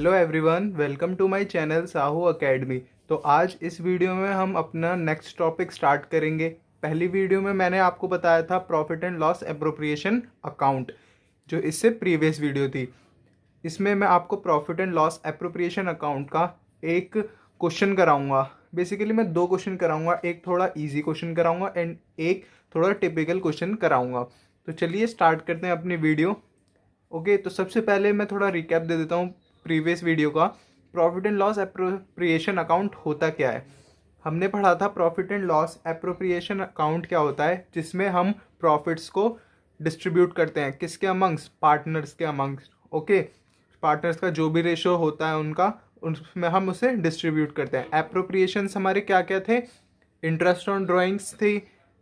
Hello everyone, welcome to my channel Sahu academy. तो आज इस वीडियो में हम अपना नेक्स्ट टॉपिक स्टार्ट करेंगे। पहली वीडियो में मैंने आपको बताया था profit and loss appropriation account, जो इससे प्रीवियस वीडियो थी। इसमें मैं आपको profit and loss appropriation account का एक क्वेश्चन कराऊंगा। बेसिकली मैं दो क्वेश्चन कराऊंगा, एक थोड़ा इजी क्वेश्चन कराऊंगा एंड एक थोड़ा टिपिकल क्वेश्चन कराऊंगा। तो चलिए स्टार्ट करते हैं अपनी वीडियो। ओके, तो सबसे पहले मैं थोड़ा रिकैप दे देता हूँ प्रीवियस वीडियो का। Profit and loss appropriation account होता क्या है। हमने पढ़ा था profit and loss appropriation account क्या होता है, जिसमें हम प्रॉफिट्स को डिस्ट्रीब्यूट करते हैं किसके अमंग्स, पार्टनर्स के अमंग्स। ओके, पार्टनर्स का जो भी रेशो होता है उनका, उसमें हम उसे डिस्ट्रीब्यूट करते हैं। एप्रोप्रिएशंस हमारे क्या क्या थे, इंटरेस्ट ऑन ड्राइंग्स थी,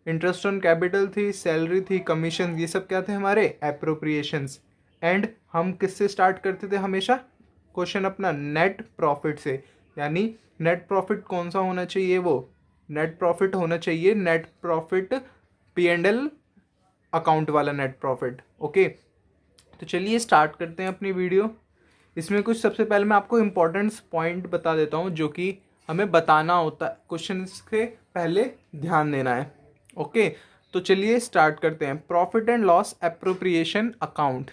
इंटरेस्ट ऑन कैपिटल थी, सैलरी थी, कमीशन, ये सब क्या थे हमारे एप्रोप्रिएशंस। एंड हम किससे स्टार्ट करते थे हमेशा क्वेश्चन अपना, नेट प्रॉफिट से। यानी नेट प्रॉफिट कौन सा होना चाहिए, वो नेट प्रॉफिट होना चाहिए, नेट प्रॉफिट P&L अकाउंट वाला नेट प्रॉफिट। ओके, तो चलिए स्टार्ट करते हैं अपनी वीडियो। इसमें कुछ सबसे पहले मैं आपको इम्पोर्टेंट पॉइंट बता देता हूँ जो कि हमें बताना होता है, क्वेश्चन के पहले ध्यान देना है। ओके, तो चलिए स्टार्ट करते हैं। Profit and loss appropriation account,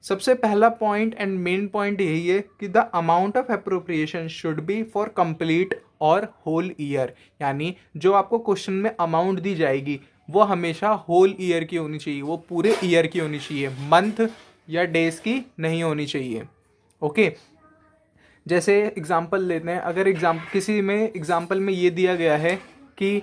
सबसे पहला पॉइंट एंड मेन पॉइंट यही है कि the amount of appropriation should be for complete और होल ईयर। यानी जो आपको क्वेश्चन में अमाउंट दी जाएगी वो हमेशा होल ईयर की होनी चाहिए, वो पूरे ईयर की होनी चाहिए, मंथ या डेज की नहीं होनी चाहिए। ओके, जैसे एग्जांपल लेते हैं, अगर किसी में एग्जांपल में ये दिया गया है कि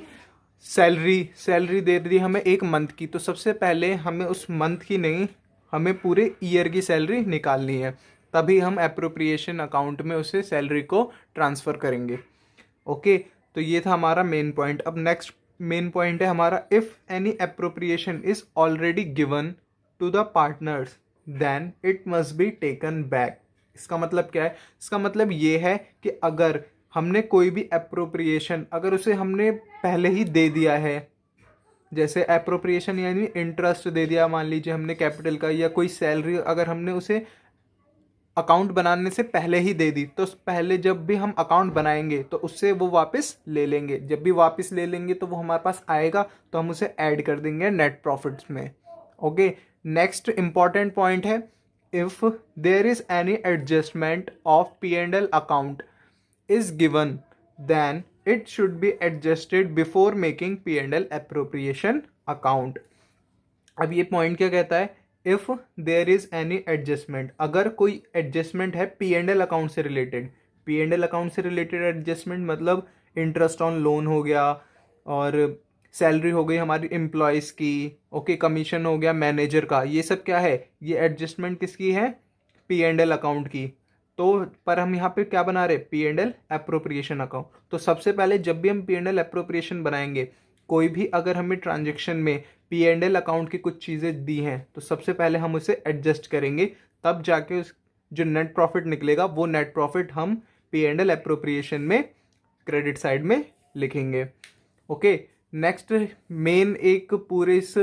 सैलरी दे दी हमें एक मंथ की, तो सबसे पहले हमें उस मंथ की नहीं, हमें पूरे ईयर की सैलरी निकालनी है, तभी हम एप्रोप्रिएशन अकाउंट में उसे सैलरी को ट्रांसफ़र करेंगे। ओके, तो ये था हमारा मेन पॉइंट। अब नेक्स्ट मेन पॉइंट है हमारा, if any appropriation is already given to the partners then it must be taken back. इसका मतलब क्या है, इसका मतलब ये है कि अगर हमने कोई भी एप्रोप्रिएशन, अगर उसे हमने पहले ही दे दिया है, जैसे एप्रोप्रिएशन यानी इंटरेस्ट दे दिया, मान लीजिए हमने कैपिटल का, या कोई सैलरी अगर हमने उसे अकाउंट बनाने से पहले ही दे दी, तो पहले जब भी हम अकाउंट बनाएंगे तो उससे वो वापस ले लेंगे। जब भी वापस ले लेंगे तो वो हमारे पास आएगा, तो हम उसे ऐड कर देंगे नेट प्रॉफिट्स में। ओके, नेक्स्ट इंपॉर्टेंट पॉइंट है, if there is any adjustment of P&L account is given then it should be adjusted before making P&L appropriation account। अब ये पॉइंट क्या कहता है, if there is any adjustment, अगर कोई adjustment है P&L account से रिलेटेड, P&L अकाउंट से रिलेटेड एडजस्टमेंट मतलब इंटरेस्ट ऑन लोन हो गया, और सैलरी हो गई हमारी एम्प्लॉयज़ की, ओके, कमीशन हो गया मैनेजर का, ये सब क्या है, ये एडजस्टमेंट किसकी है, P&L अकाउंट की। तो पर हम यहाँ पे क्या बना रहे, P&L एप्रोप्रिएशन अकाउंट। तो सबसे पहले जब भी हम P&L एप्रोप्रिएशन बनाएंगे, कोई भी अगर हमें ट्रांजेक्शन में P&L अकाउंट की कुछ चीज़ें दी हैं, तो सबसे पहले हम उसे एडजस्ट करेंगे, तब जाके उस जो नेट प्रॉफिट निकलेगा वो नेट प्रॉफिट हम P&L एप्रोप्रिएशन में क्रेडिट साइड में लिखेंगे। ओके, नेक्स्ट मेन, एक पूरे इस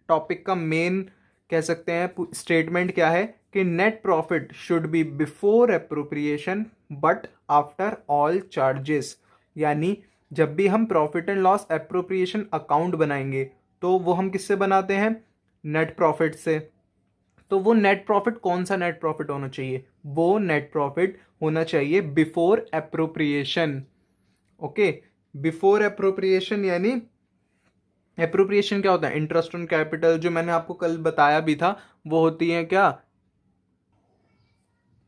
टॉपिक का मेन कह सकते हैं स्टेटमेंट क्या है कि net profit should be before appropriation but after all charges. यानी जब भी हम profit and loss appropriation account बनाएंगे तो वो हम किससे बनाते हैं, नेट प्रॉफिट से। तो वो नेट प्रॉफिट कौन सा नेट प्रॉफिट होना चाहिए, वो नेट प्रॉफिट होना चाहिए before appropriation. Okay, before appropriation यानी एप्रोप्रिएशन क्या होता है, इंटरेस्ट ऑन कैपिटल, जो मैंने आपको कल बताया भी था, वो होती है क्या।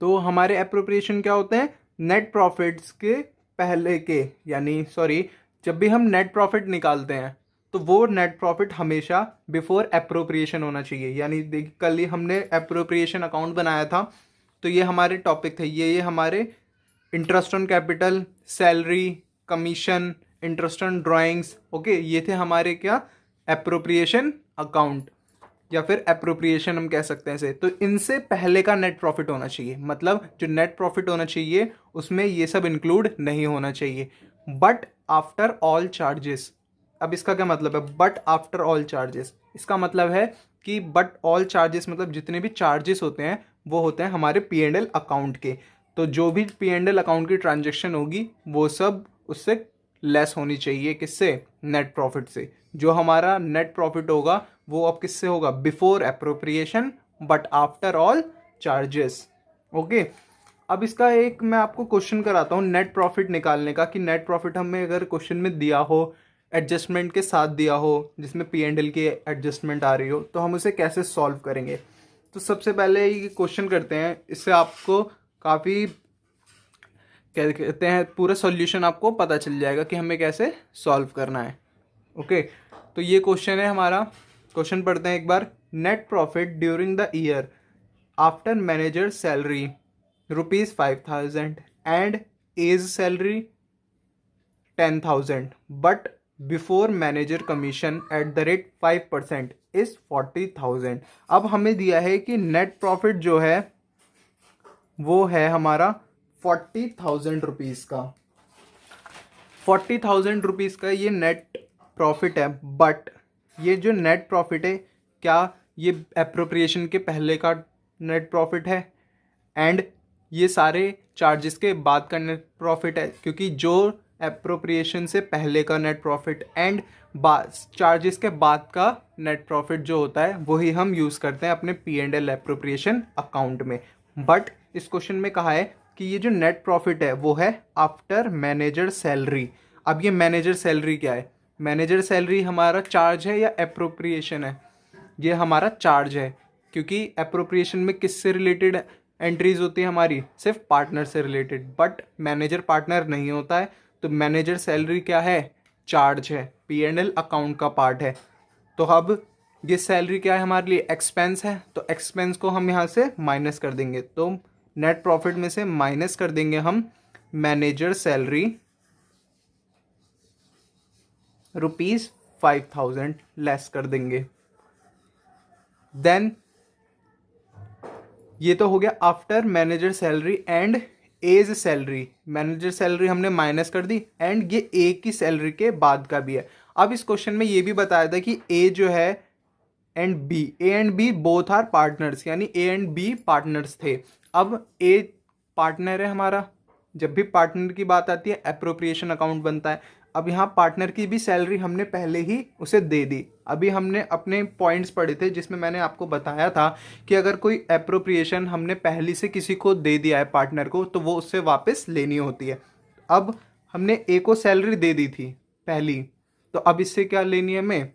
तो हमारे एप्रोप्रिएशन क्या होते हैं, नेट प्रॉफिट्स के पहले के, यानी सॉरी, जब भी हम नेट प्रॉफिट निकालते हैं तो वो नेट प्रॉफिट हमेशा बिफोर एप्रोप्रिएशन होना चाहिए। यानी देख, कल ही हमने एप्रोप्रिएशन अकाउंट बनाया था, तो ये हमारे टॉपिक थे, ये हमारे interest on capital, salary, commission, interest on drawings, okay, ये थे हमारे क्या, एप्रोप्रिएशन अकाउंट, या फिर एप्रोप्रिएशन हम कह सकते हैं इसे। तो इनसे पहले का नेट प्रॉफिट होना चाहिए, मतलब जो नेट प्रॉफिट होना चाहिए उसमें ये सब इंक्लूड नहीं होना चाहिए। बट आफ्टर ऑल चार्जेस, अब इसका क्या मतलब है, बट आफ्टर ऑल चार्जेस, इसका मतलब है कि बट ऑल चार्जेस मतलब जितने भी चार्जेस होते हैं वो होते हैं हमारे P&L अकाउंट के। तो जो भी P&L अकाउंट की ट्रांजैक्शन होगी वो सब उससे लेस होनी चाहिए, किससे? नेट प्रॉफिट से। जो हमारा नेट प्रॉफिट होगा वो अब किससे होगा? Before appropriation but after all charges. Okay, अब इसका एक मैं आपको क्वेश्चन कराता हूँ नेट प्रॉफिट निकालने का, कि नेट प्रॉफिट हमें अगर क्वेश्चन में दिया हो, एडजस्टमेंट के साथ दिया हो, जिसमें P&L की एडजस्टमेंट आ रही हो, तो हम उसे कैसे सॉल्व करेंगे। तो सबसे पहले ये क्वेश्चन करते हैं, इससे आपको काफ़ी क्या कहते हैं पूरा सॉल्यूशन आपको पता चल जाएगा कि हमें कैसे सॉल्व करना है। ओके, तो ये क्वेश्चन है हमारा। क्वेश्चन पढ़ते हैं एक बार। Net profit during the year after manager salary ₹5,000 and as salary 10,000 but before manager commission at the rate 5% is 40,000। अब हमें दिया है कि नेट प्रॉफिट जो है वो है हमारा 40,000 रुपीज़ का। 40,000 रुपीज़ का ये नेट प्रॉफिट है। बट ये जो नेट प्रॉफिट है, क्या ये एप्रोप्रिएशन के पहले का नेट प्रॉफिट है एंड ये सारे चार्जेस के बाद का नेट प्रॉफिट है? क्योंकि जो एप्रोप्रिएशन से पहले का नेट प्रॉफिट एंड चार्जेस के बाद का नेट प्रॉफिट जो होता है वही हम यूज़ करते हैं अपने P&L एप्रोप्रिएशन अकाउंट में। बट इस क्वेश्चन में कहा है कि ये जो नेट प्रॉफिट है वो है आफ्टर मैनेजर सैलरी। अब ये मैनेजर सैलरी क्या है? मैनेजर सैलरी हमारा चार्ज है या एप्रोप्रिएशन है? ये हमारा चार्ज है, क्योंकि एप्रोप्रिएशन में किससे रिलेटेड एंट्रीज होती है हमारी? सिर्फ पार्टनर से रिलेटेड। बट मैनेजर पार्टनर नहीं होता है, तो मैनेजर सैलरी क्या है? चार्ज है, P&L अकाउंट का पार्ट है। तो अब ये सैलरी क्या है हमारे लिए? एक्सपेंस है। तो एक्सपेंस को हम यहाँ से माइनस कर देंगे, तो नेट प्रॉफिट में से माइनस कर देंगे हम मैनेजर सैलरी ₹5,000 लेस कर देंगे। देन ये तो हो गया after manager salary and as salary. Manager salary हमने माइनस कर दी एंड ये ए की सैलरी के बाद का भी है। अब इस क्वेश्चन में ये भी बताया था कि ए जो है and B, A and B both are partners, यानी ए एंड बी पार्टनर्स थे। अब ए पार्टनर है हमारा। जब भी पार्टनर की बात आती है एप्रोप्रिएशन अकाउंट बनता है। अब यहाँ पार्टनर की भी सैलरी हमने पहले ही उसे दे दी। अभी हमने अपने पॉइंट्स पढ़े थे जिसमें मैंने आपको बताया था कि अगर कोई एप्रोप्रिएशन हमने पहले से किसी को दे दिया है पार्टनर को, तो वो उससे वापस लेनी होती है। अब हमने ए को सैलरी दे दी थी पहली, तो अब इससे क्या लेनी है? हमें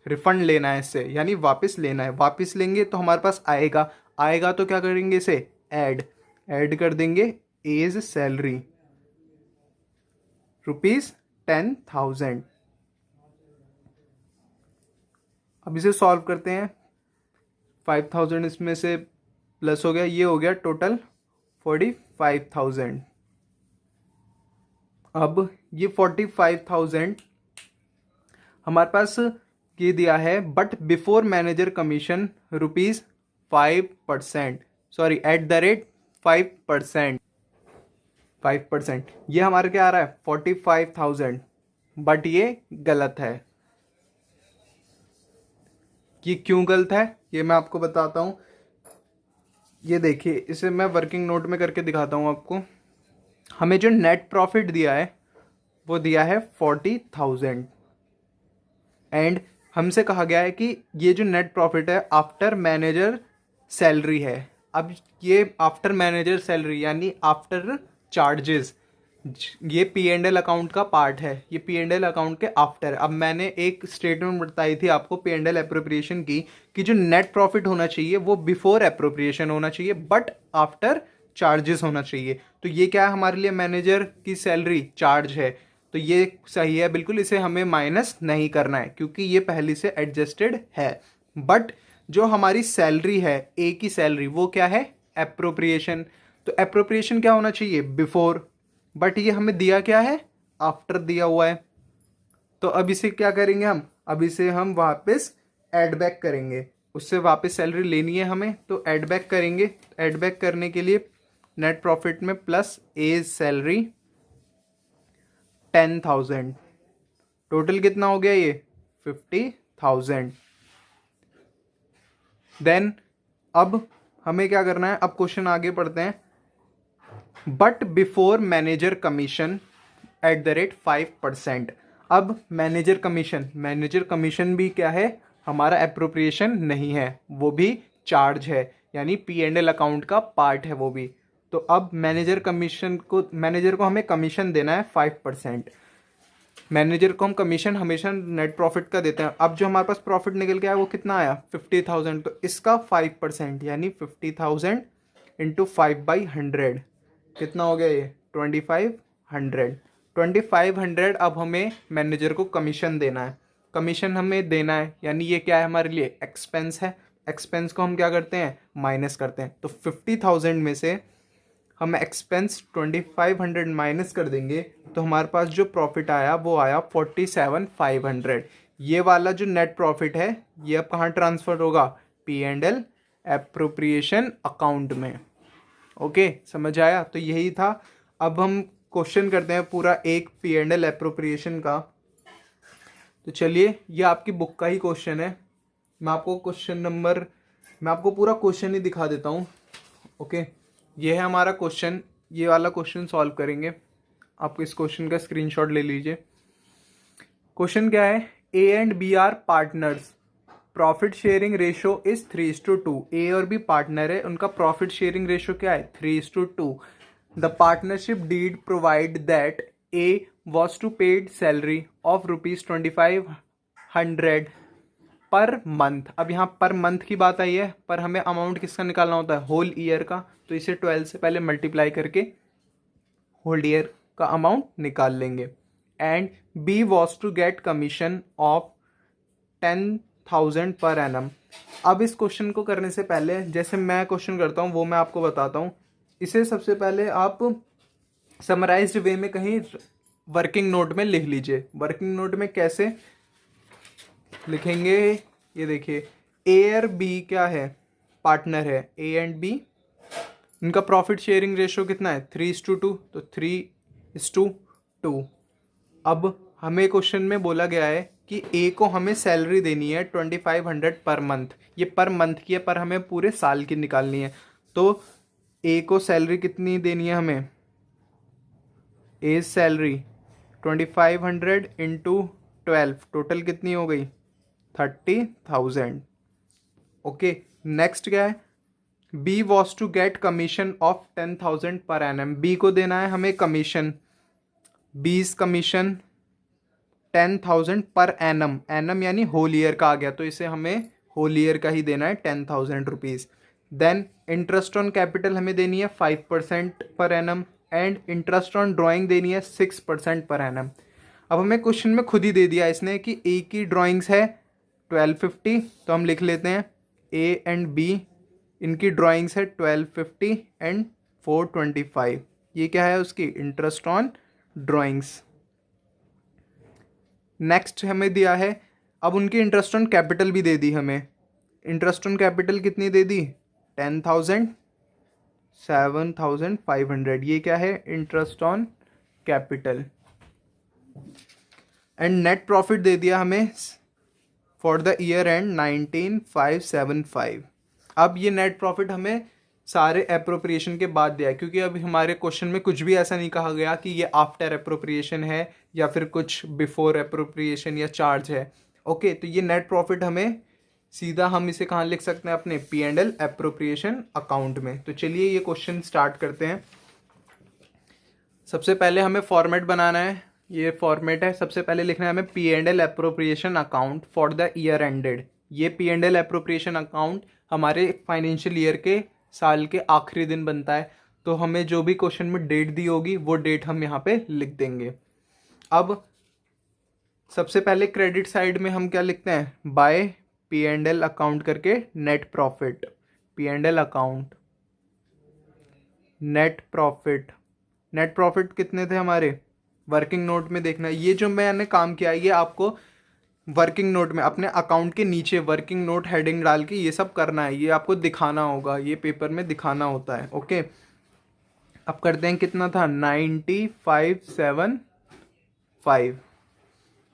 रिफंड लेना है इससे, यानी वापस लेना है। वापस लेंगे तो हमारे पास आएगा तो क्या करेंगे? इसे ऐड कर देंगे एज सैलरी ₹10,000। अब इसे सॉल्व करते हैं। 5,000 इसमें से प्लस हो गया, ये हो गया टोटल 45,000। अब ये 45,000 हमारे पास ये दिया है, but before manager commission ₹5%, sorry eight the rate 5%। ये हमारे क्या आ रहा है? 45,000। बट ये गलत है। ये क्यों गलत है ये मैं आपको बताता हूँ। ये देखिए, इसे मैं वर्किंग नोट में करके दिखाता हूँ आपको। हमें जो नेट प्रॉफिट दिया है वो दिया है 40,000 एंड हमसे कहा गया है कि ये जो नेट प्रॉफिट है आफ्टर मैनेजर सैलरी है। अब ये आफ्टर मैनेजर सैलरी यानी आफ्टर चार्जेस, ये P&L अकाउंट का पार्ट है। ये P&L अकाउंट के आफ्टर। अब मैंने एक स्टेटमेंट बताई थी आपको P&L एप्रोप्रिएशन की, कि जो नेट प्रॉफिट होना चाहिए वो बिफोर एप्रोप्रिएशन होना चाहिए बट आफ्टर चार्जेस होना चाहिए। तो ये क्या है हमारे लिए? मैनेजर की सैलरी चार्ज है, तो ये सही है बिल्कुल। इसे हमें माइनस नहीं करना है क्योंकि ये पहले से एडजस्टेड है। बट जो हमारी सैलरी है, ए की सैलरी, वो क्या है? एप्रोप्रिएशन। तो एप्रोप्रिएशन क्या होना चाहिए? बिफोर। बट ये हमें दिया क्या है? आफ्टर दिया हुआ है। तो अब इसे क्या करेंगे हम? अब इसे हम वापस ऐड बैक करेंगे। उससे वापस सैलरी लेनी है हमें, तो ऐड बैक करेंगे। ऐड बैक करने के लिए नेट प्रॉफिट में प्लस एज सैलरी 10,000, टोटल कितना हो गया? ये 50,000। देन अब हमें क्या करना है, अब क्वेश्चन आगे पढ़ते हैं। But before manager commission at the rate 5%। अब मैनेजर कमीशन भी क्या है, हमारा एप्रोप्रिएशन नहीं है, वो भी चार्ज है, यानी P&L अकाउंट का पार्ट है वो भी। तो अब मैनेजर को हमें कमीशन देना है 5%। मैनेजर को हम कमीशन हमेशा नेट प्रॉफिट का देते हैं। अब जो हमारे पास प्रॉफिट निकल के आया वो कितना आया, 50,000। तो इसका 5% यानी 50,000 इंटू 5/100 कितना हो गया ये, 2,500। 2,500 अब हमें मैनेजर को कमीशन देना है, कमीशन हमें देना है, यानी ये क्या है हमारे लिए, एक्सपेंस है। एक्सपेंस को हम क्या करते हैं, माइनस करते हैं। तो 50,000 में से हम एक्सपेंस 2,500 माइनस कर देंगे, तो हमारे पास जो प्रॉफिट आया वो आया 47,500। ये वाला जो नेट प्रॉफिट है ये अब कहाँ ट्रांसफर होगा, P&L एप्रोप्रिएशन अकाउंट में। ओके, समझ आया। तो यही था। अब हम क्वेश्चन करते हैं पूरा एक P&L एप्रोप्रिएशन का। तो चलिए, ये आपकी बुक का ही क्वेश्चन है। मैं आपको पूरा क्वेश्चन ही दिखा देता हूँ। ओके, ये है हमारा क्वेश्चन, ये वाला क्वेश्चन सॉल्व करेंगे। आप इस क्वेश्चन का स्क्रीनशॉट ले लीजिए। क्वेश्चन क्या है, A and B are partners, profit sharing ratio is 3:2। A और बी पार्टनर है, उनका प्रॉफिट शेयरिंग रेशो क्या है, 3:2। The partnership deed provide that A was to paid salary of ₹2500 per month. अब यहाँ पर मंथ की बात आई है, पर हमें अमाउंट किसका निकालना होता है, होल ईयर का। तो इसे 12 से पहले मल्टीप्लाई करके होल ईयर का अमाउंट निकाल लेंगे। And B was to get commission of 10,000 per annum. अब इस क्वेश्चन को करने से पहले जैसे मैं क्वेश्चन करता हूँ वो मैं आपको बताता हूँ। इसे सबसे पहले आप समराइज्ड वे में कहीं वर्किंग नोट में लिख लीजिए। वर्किंग नोट में कैसे लिखेंगे, ये देखिए, ए और बी क्या है, पार्टनर है, ए एंड बी। इनका प्रॉफिट शेयरिंग रेशो कितना है, 3:2। तो 3:2। अब हमें क्वेश्चन में बोला गया है कि ए को हमें सैलरी देनी है 2,500 पर मंथ। ये पर मंथ की है, पर हमें पूरे साल की निकालनी है। तो ए को सैलरी कितनी देनी है हमें, ए सैलरी 2,500 इंटू 12, टोटल कितनी हो गई, 30,000। ओके, नेक्स्ट क्या है, B was to get commission of 10,000 per annum. B को देना है हमें कमीशन, बीस कमीशन 10,000 पर एनम। एनम यानी होल ईयर का आ गया, तो इसे हमें होल ईयर का ही देना है, 10,000 rupees. Then interest on capital हमें देनी है 5% per annum, and interest on drawing देनी है 6% पर एनम। अब हमें क्वेश्चन में खुद ही दे दिया इसने कि ए की ड्राइंग्स है 1250, तो हम लिख लेते हैं ए एंड बी, इनकी ड्राइंग्स है 1250 एंड 425। ये क्या है उसकी इंटरेस्ट ऑन ड्राइंग्स। नेक्स्ट हमें दिया है, अब उनकी इंटरेस्ट ऑन कैपिटल भी दे दी हमें। इंटरेस्ट ऑन कैपिटल कितनी दे दी, 10,000, 7,500। ये क्या है, interest on capital. And net profit दे दिया हमें फॉर द ईयर एंड 19,575। अब ये नेट प्रॉफिट हमें सारे एप्रोप्रिएशन के बाद दिया है, क्योंकि अभी हमारे क्वेश्चन में कुछ भी ऐसा नहीं कहा गया कि ये आफ्टर एप्रोप्रिएशन है या फिर कुछ बिफोर एप्रोप्रिएशन या चार्ज है। ओके, तो ये नेट प्रॉफिट हमें सीधा हम इसे कहाँ लिख सकते हैं, अपने P&L एप्रोप्रिएशन अकाउंट में। तो चलिए ये क्वेश्चन स्टार्ट करते हैं। सबसे पहले हमें फॉर्मेट बनाना है, ये फॉर्मेट है। सबसे पहले लिखना है हमें P&L appropriation account for the year ended. ये P&L एप्रोप्रिएशन अकाउंट हमारे फाइनेंशियल ईयर के साल के आखिरी दिन बनता है। तो हमें जो भी क्वेश्चन में डेट दी होगी वो डेट हम यहाँ पे लिख देंगे। अब सबसे पहले क्रेडिट साइड में हम क्या लिखते हैं, बाय P&L अकाउंट करके net profit, P&L account net profit. Net profit कितने थे हमारे, वर्किंग नोट में देखना। ये जो मैंने काम किया ये आपको वर्किंग नोट में अपने अकाउंट के नीचे वर्किंग नोट हेडिंग डाल के ये सब करना है, ये आपको दिखाना होगा, ये पेपर में दिखाना होता है। ओके, अब करते हैं, कितना था, 95,775।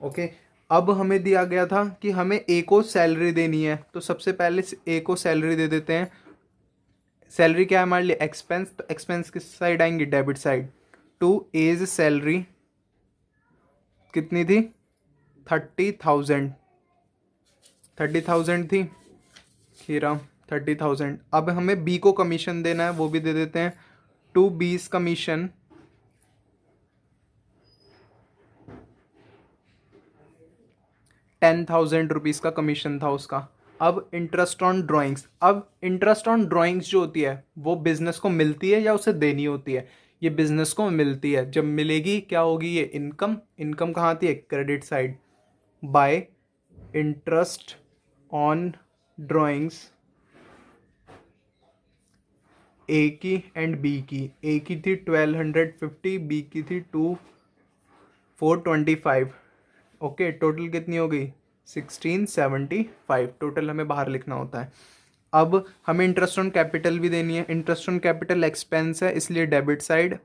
ओके, अब हमें दिया गया था कि हमें ए को सैलरी देनी है, तो सबसे पहले ए को सैलरी दे देते हैं सैलरी क्या है हमारे लिए, एक्सपेंस, तो एक्सपेंस किस साइड आएंगे, debit side. To A's salary कितनी थी, 30,000, 30,000 थी, हीरा 30,000। अब हमें बी को कमीशन देना है, वो भी दे देते हैं। टू बीस कमीशन 10,000 रुपीज़ का कमीशन था उसका। अब इंटरेस्ट ऑन ड्राइंग्स, अब इंटरेस्ट ऑन ड्राइंग्स जो होती है वो बिजनेस को मिलती है या उसे देनी होती है, ये बिजनेस को मिलती है। जब मिलेगी क्या होगी, ये इनकम, इनकम कहाँ आती है, credit side, by interest on drawings A की एंड बी की। ए की थी 1250, बी की थी 2425। ओके, टोटल कितनी हो गई, 1675। टोटल हमें बाहर लिखना होता है। अब हमें इंटरेस्ट ऑन कैपिटल भी देनी है। इंटरेस्ट ऑन कैपिटल एक्सपेंस है, इसलिए debit side,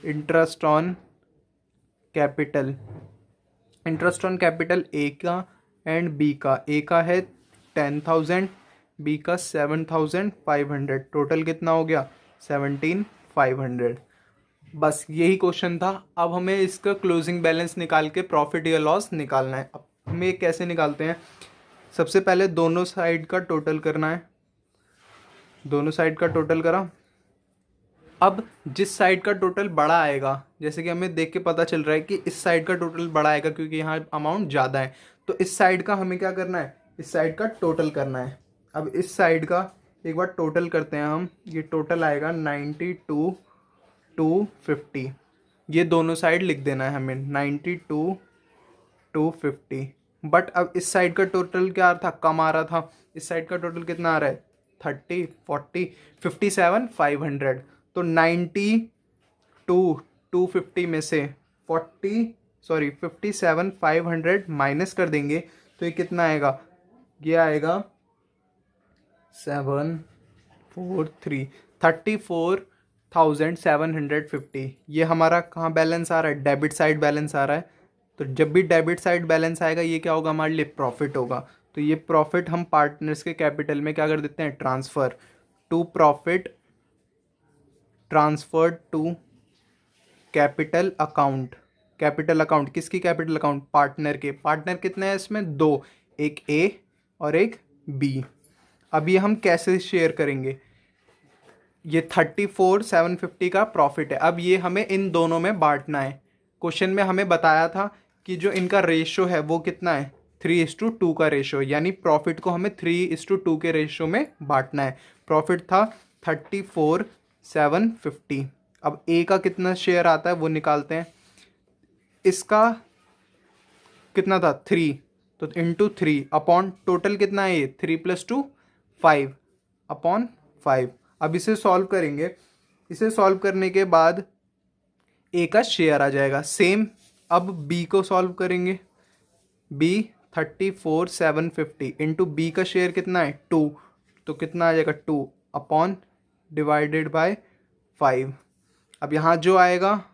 interest on capital, interest on capital A का एंड बी का। ए का है 10,000, बी का 7,500। टोटल कितना हो गया, 17,500। बस यही क्वेश्चन था। अब हमें इसका क्लोजिंग बैलेंस निकाल के प्रॉफिट या लॉस निकालना है। अब हमें ये कैसे निकालते हैं, सबसे पहले दोनों साइड का टोटल करना है। दोनों साइड का टोटल करा। अब जिस साइड का टोटल बड़ा आएगा, जैसे कि हमें देख के पता चल रहा है कि इस साइड का टोटल बड़ा आएगा क्योंकि यहाँ अमाउंट ज़्यादा है, तो इस साइड का हमें क्या करना है, इस साइड का टोटल करना है। अब इस साइड का एक बार टोटल करते हैं हम, ये टोटल आएगा 92,250। ये दोनों साइड लिख देना है हमें, 92,250। बट अब इस साइड का टोटल क्या था, कम आ रहा था। इस साइड का टोटल कितना आ रहा है, 30, 40, 57,500। तो 92,250 में से 57,500 माइनस कर देंगे तो ये कितना आएगा, ये आएगा 34,750। ये हमारा कहाँ बैलेंस आ रहा है, डेबिट साइड बैलेंस आ रहा है। तो जब भी डेबिट साइड बैलेंस आएगा ये क्या होगा, हमारे लिए प्रॉफिट होगा। तो ये प्रॉफिट हम पार्टनर्स के कैपिटल में क्या कर देते हैं, transfer to profit, transferred to capital account. Capital account किसकी, कैपिटल अकाउंट पार्टनर के। पार्टनर कितने हैं इसमें, दो, एक ए और एक बी। अब ये हम कैसे शेयर करेंगे, ये 34,750 का प्रॉफिट है। अब ये हमें इन दोनों में बांटना है। क्वेश्चन में हमें बताया था कि जो इनका रेशो है वो कितना है, 3:2 का रेशो, यानी प्रॉफिट को हमें 3:2 के रेशो में बांटना है। प्रॉफिट था 34,750। अब ए का कितना शेयर आता है वो निकालते हैं। इसका कितना था, 3, तो इंटू 3 अपॉन टोटल कितना है ये, 3 + 2 5 अपॉन 5। अब इसे सॉल्व करेंगे। इसे सॉल्व करने के बाद ए का शेयर आ जाएगा सेम। अब बी को सॉल्व करेंगे। बी 34,750 इंटू बी का शेयर कितना है 2, तो कितना आ जाएगा 2 अपॉन डिवाइडेड बाय 5। अब यहाँ जो आएगा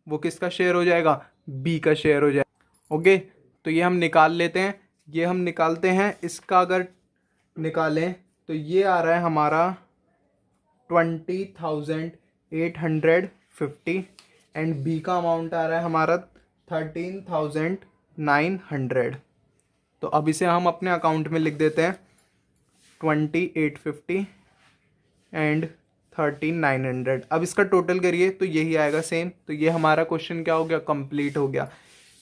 वो किसका शेयर हो जाएगा, बी का शेयर हो जाएगा। ओके, तो ये हम निकाल लेते हैं। ये हम निकालते हैं, इसका अगर निकालें तो ये आ रहा है हमारा 20,850 एंड बी का अमाउंट आ रहा है हमारा 13,900। तो अब इसे हम अपने अकाउंट में लिख देते हैं, 20,850 एंड 13,900। अब इसका टोटल करिए तो यही आएगा सेम। तो ये हमारा क्वेश्चन क्या हो गया, कंप्लीट हो गया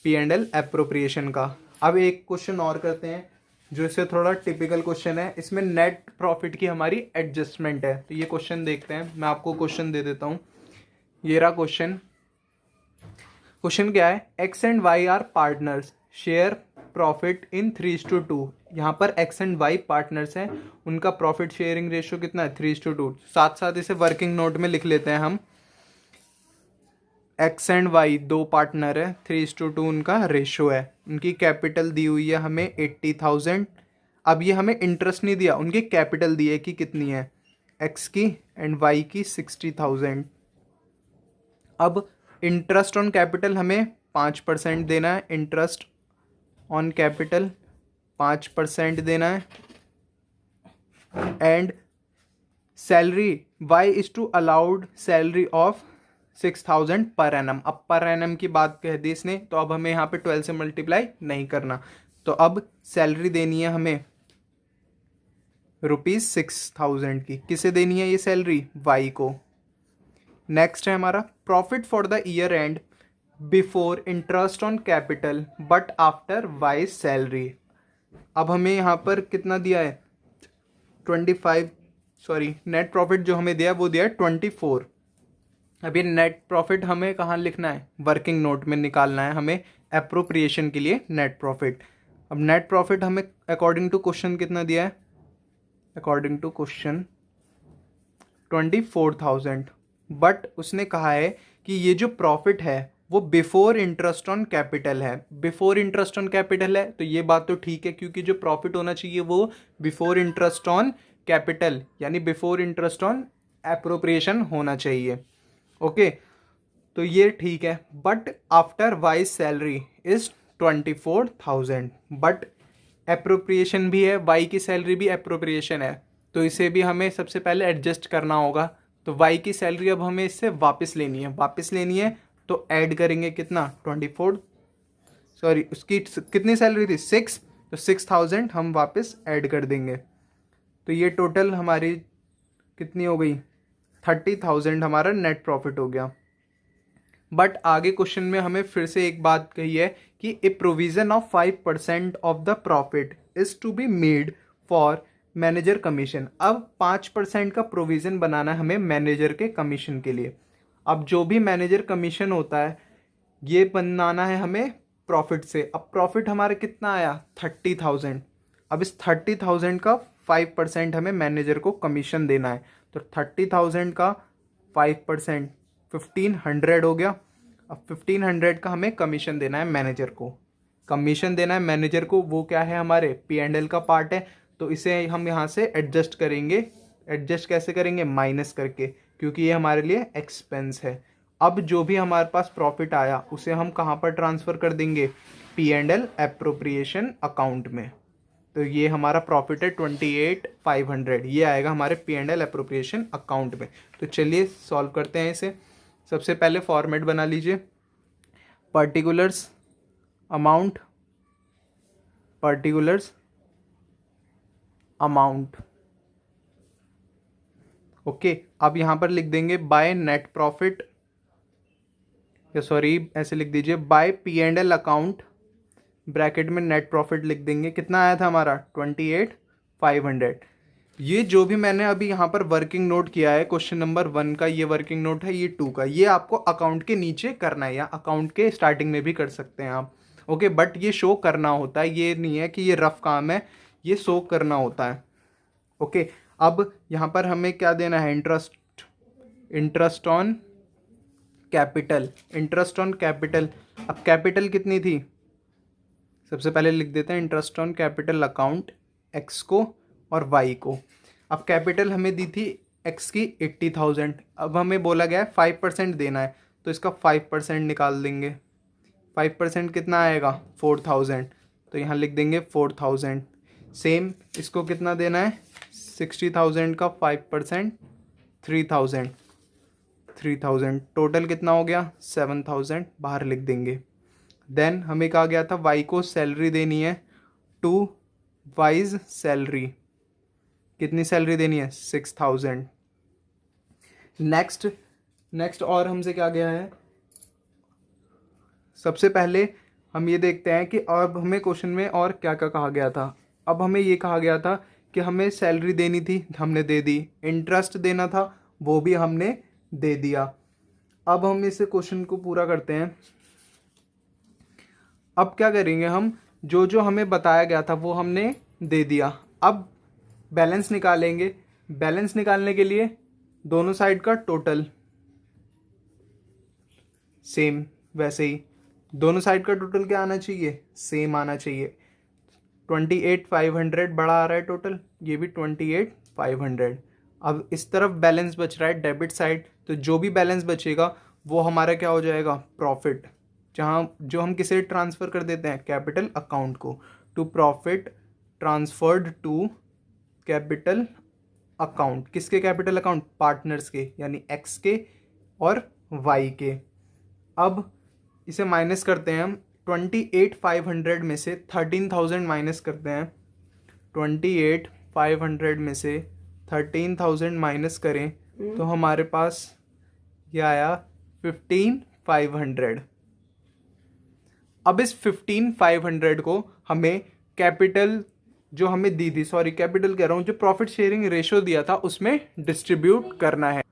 P&L एप्रोप्रिएशन का। अब एक क्वेश्चन और करते हैं जो इससे थोड़ा टिपिकल क्वेश्चन है। इसमें नेट प्रॉफिट की हमारी एडजस्टमेंट है। तो ये क्वेश्चन देखते हैं। मैं आपको क्वेश्चन दे देता हूँ। ये रहा क्वेश्चन। क्वेश्चन क्या है, X and Y are partners, share profit in 3:2। यहाँ पर एक्स एंड वाई पार्टनर्स हैं, उनका प्रॉफिट शेयरिंग रेशियो कितना है, 3:2। साथ साथ इसे वर्किंग नोट में लिख लेते हैं हम। एक्स एंड वाई दो पार्टनर है, 3:2 उनका रेशो है। उनकी कैपिटल दी हुई है हमें 80,000। अब ये हमें इंटरेस्ट नहीं दिया, उनकी कैपिटल दी है कि कितनी है, एक्स की एंड वाई की 60,000। अब इंटरेस्ट ऑन कैपिटल हमें 5% देना है। इंटरेस्ट ऑन कैपिटल 5% देना है and salary Y is to allowed salary of 6,000 per annum. अब पर एनम की बात कह दी इसने, तो अब हमें यहाँ पे 12 से मल्टीप्लाई नहीं करना। तो अब सैलरी देनी है हमें ₹6,000 की। किसे देनी है ये सैलरी? वाई को। नेक्स्ट है हमारा profit for the year and before interest on capital but after Y salary. अब हमें यहाँ पर कितना दिया है? 25, सॉरी नेट प्रॉफिट जो हमें दिया वो दिया है 24। अब ये नेट प्रॉफिट हमें कहाँ लिखना है? वर्किंग नोट में निकालना है हमें एप्रोप्रिएशन के लिए नेट प्रॉफिट। अब नेट प्रॉफिट हमें अकॉर्डिंग टू क्वेश्चन कितना दिया है? According to question 24,000। बट उसने कहा है कि ये जो प्रॉफिट है वो बिफोर इंटरेस्ट ऑन कैपिटल है। बिफोर इंटरेस्ट ऑन कैपिटल है तो ये बात तो ठीक है, क्योंकि जो प्रॉफिट होना चाहिए वो बिफोर इंटरेस्ट ऑन कैपिटल यानी बिफोर इंटरेस्ट ऑन एप्रोप्रिएशन होना चाहिए। ओके, तो ये ठीक है। But after Y salary is 24,000। But appropriation भी है, वाई की सैलरी भी एप्रोप्रिएशन है, तो इसे भी हमें सबसे पहले एडजस्ट करना होगा। तो वाई की सैलरी अब हमें इससे वापस लेनी है, तो ऐड करेंगे कितना? 24, सॉरी उसकी कितनी सैलरी थी? 6, तो 6,000 हम वापस ऐड कर देंगे। तो ये टोटल हमारी कितनी हो गई? 30,000 हमारा नेट प्रॉफिट हो गया। बट आगे क्वेश्चन में हमें फिर से एक बात कही है कि a provision of 5% of the profit is to be made for manager commission. अब 5% का प्रोविजन बनाना है हमें मैनेजर के कमीशन के लिए। अब जो भी मैनेजर कमीशन होता है ये बनाना है हमें प्रॉफिट से। अब प्रॉफिट हमारा कितना आया? 30,000। अब इस 30,000 का 5% हमें मैनेजर को कमीशन देना है। तो 30,000 का 5% 1,500 हो गया। अब 1,500 का हमें कमीशन देना है मैनेजर को। कमीशन देना है मैनेजर को, वो क्या है? हमारे P&L का पार्ट है। तो इसे हम यहाँ से एडजस्ट करेंगे। एडजस्ट कैसे करेंगे? माइनस करके, क्योंकि ये हमारे लिए एक्सपेंस है। अब जो भी हमारे पास प्रॉफिट आया उसे हम कहाँ पर ट्रांसफ़र कर देंगे? P&L एप्रोप्रिएशन अकाउंट में। तो ये हमारा प्रॉफिट है 28,500, ये आएगा हमारे P&L एप्रोप्रिएशन अकाउंट में। तो चलिए सॉल्व करते हैं इसे। सबसे पहले फॉर्मेट बना लीजिए, particulars amount, particulars amount. Okay, अब यहाँ पर लिख देंगे बाय नेट प्रॉफिट, या सॉरी ऐसे लिख दीजिए बाय P&L अकाउंट, ब्रैकेट में नेट प्रॉफिट लिख देंगे। कितना आया था हमारा? 28,500। ये जो भी मैंने अभी यहाँ पर वर्किंग नोट किया है क्वेश्चन नंबर 1 का, ये वर्किंग नोट है, ये 2 का, ये आपको अकाउंट के नीचे करना है या अकाउंट के स्टार्टिंग में भी कर सकते हैं आप। ओके, बट ये शो करना होता है, ये नहीं है कि ये रफ काम है, ये शो करना होता है। ओके, अब यहाँ पर हमें क्या देना है? Interest on capital, interest on capital. अब कैपिटल कितनी थी? सबसे पहले लिख देते हैं interest on capital account x को और वाई को। अब कैपिटल हमें दी थी एक्स की 80,000। अब हमें बोला गया है 5% देना है, तो इसका 5% निकाल देंगे। 5% कितना आएगा? 4,000। तो यहाँ लिख देंगे 4,000। सेम इसको कितना देना है? 60,000 का 5% 3,000। टोटल कितना हो गया? 7,000 बाहर लिख देंगे। देन हमें कहा गया था वाई को सैलरी देनी है, टू वाइज सैलरी। कितनी सैलरी देनी है? 6,000। नेक्स्ट और हमसे क्या गया है? सबसे पहले हम ये देखते हैं कि अब हमें क्वेश्चन में और क्या क्या कहा गया था। अब हमें ये कहा गया था कि हमें सैलरी देनी थी, हमने दे दी। इंटरेस्ट देना था, वो भी हमने दे दिया। अब हम इस क्वेश्चन को पूरा करते हैं। अब क्या करेंगे हम? जो जो हमें बताया गया था वो हमने दे दिया। अब बैलेंस निकालेंगे। बैलेंस निकालने के लिए दोनों साइड का टोटल सेम, वैसे ही दोनों साइड का टोटल क्या आना चाहिए? सेम आना चाहिए। 28,500 बड़ा आ रहा है टोटल, ये भी 28,500। अब इस तरफ बैलेंस बच रहा है डेबिट साइड, तो जो भी बैलेंस बचेगा वो हमारा क्या हो जाएगा? प्रॉफिट। जहाँ जो हम किसे ट्रांसफ़र कर देते हैं? कैपिटल अकाउंट को। To profit transferred to capital account, किसके कैपिटल अकाउंट, पार्टनर्स के यानी एक्स के और वाई के। अब इसे माइनस करते हैं हम, 28,500 में से 13,000 माइनस करते हैं, 28,500 में से 13,000 माइनस करें तो हमारे पास ये आया 15,500। अब इस 15,500 को हमें कैपिटल जो हमें दी थी, सॉरी कैपिटल कह रहा हूँ, जो प्रॉफिट शेयरिंग रेशो दिया था उसमें डिस्ट्रीब्यूट करना है।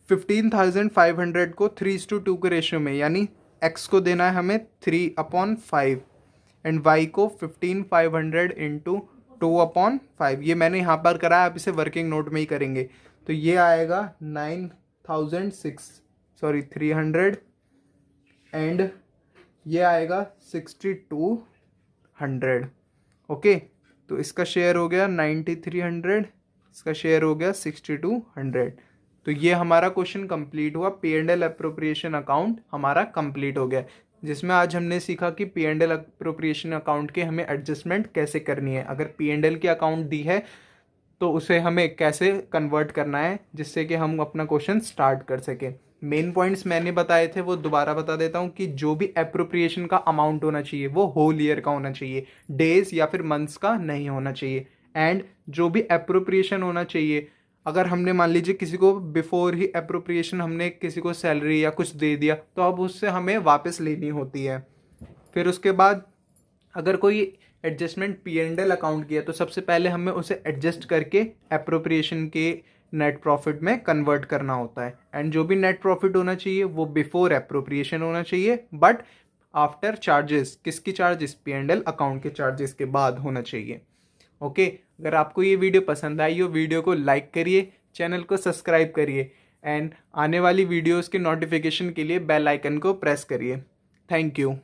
15,500 को 3:2 के रेशियो में, यानी x को देना है हमें 3/5 एंड y को 15,500 इंटू 2/5। ये मैंने यहाँ पर करा है, आप इसे वर्किंग नोट में ही करेंगे। तो ये आएगा 300 एंड ये आएगा 6,200। ओके, तो इसका शेयर हो गया 9,300, इसका शेयर हो गया 6,200। तो ये हमारा क्वेश्चन कंप्लीट हुआ। P&L अप्रोप्रिएशन अकाउंट हमारा कंप्लीट हो गया, जिसमें आज हमने सीखा कि P&L अप्रोप्रिएशन अकाउंट के हमें एडजस्टमेंट कैसे करनी है। अगर P&L की अकाउंट दी है तो उसे हमें कैसे कन्वर्ट करना है, जिससे कि हम अपना क्वेश्चन स्टार्ट कर सकें। मेन पॉइंट्स मैंने बताए थे वो दोबारा बता देता हूँ कि जो भी अप्रोप्रिएशन का अमाउंट होना चाहिए वो होल ईयर का होना चाहिए, डेज या फिर मंथ्स का नहीं होना चाहिए। एंड जो भी अप्रोप्रिएशन होना चाहिए, अगर हमने मान लीजिए किसी को बिफोर ही अप्रोप्रिएशन हमने किसी को सैलरी या कुछ दे दिया तो अब उससे हमें वापस लेनी होती है। फिर उसके बाद अगर कोई एडजस्टमेंट P&L अकाउंट किया तो सबसे पहले हमें उसे एडजस्ट करके अप्रोप्रिएशन के नेट प्रॉफिट में कन्वर्ट करना होता है। एंड जो भी नेट प्रॉफिट होना चाहिए वो बिफोर अप्रोप्रिएशन होना चाहिए, बट आफ्टर चार्जेस। किसकी चार्जेस, P&L अकाउंट के चार्जेस के बाद होना चाहिए। ओके, अगर आपको ये वीडियो पसंद आई हो, वीडियो को लाइक करिए, चैनल को सब्सक्राइब करिए एंड आने वाली वीडियोस के नोटिफिकेशन के लिए बेल आइकन को प्रेस करिए। Thank you.